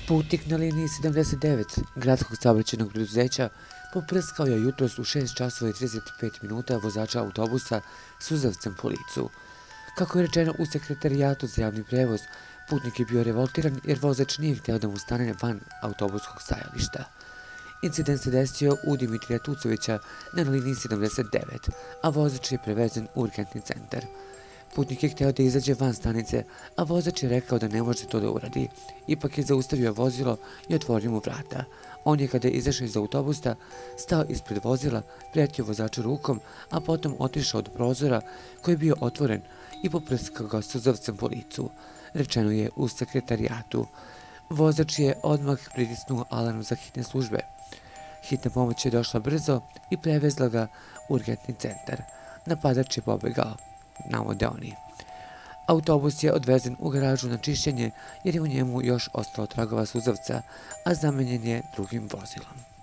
Putnik na liniji 79 gradskog saobraćajnog preduzeća poprskao je jutros u 6 časova i 35 minuta vozača autobusa suzavcem po licu. Kako je rečeno u sekretarijatu za javni prevoz, putnik je bio revoltiran jer vozač nije hteo da mu stane van autobuskog stajališta. Incident se desio u Dimitrija Tucovića na liniji 79, a vozač je prevezen u urgentni centar. Putnik je hteo da izađe van stanice, a vozač je rekao da ne može to da uradi. Ipak je zaustavio vozilo i otvorio mu vrata. On je, kada je izašao iz autobusa, stao ispred vozila, pretio vozaču rukom, a potom otišao od prozora koji je bio otvoren i poprskao ga suzavcem po licu, rečeno je u sekretarijatu. Vozač je odmah pritisnuo alarm za hitne službe. Hitna pomoć je došla brzo i prevezla ga u urgentni centar. Napadač je pobegao, navode oni. Autobus je odvezen u garažu na čišćenje jer je u njemu još ostalo tragova suzavca, a zamenjen je drugim vozilom.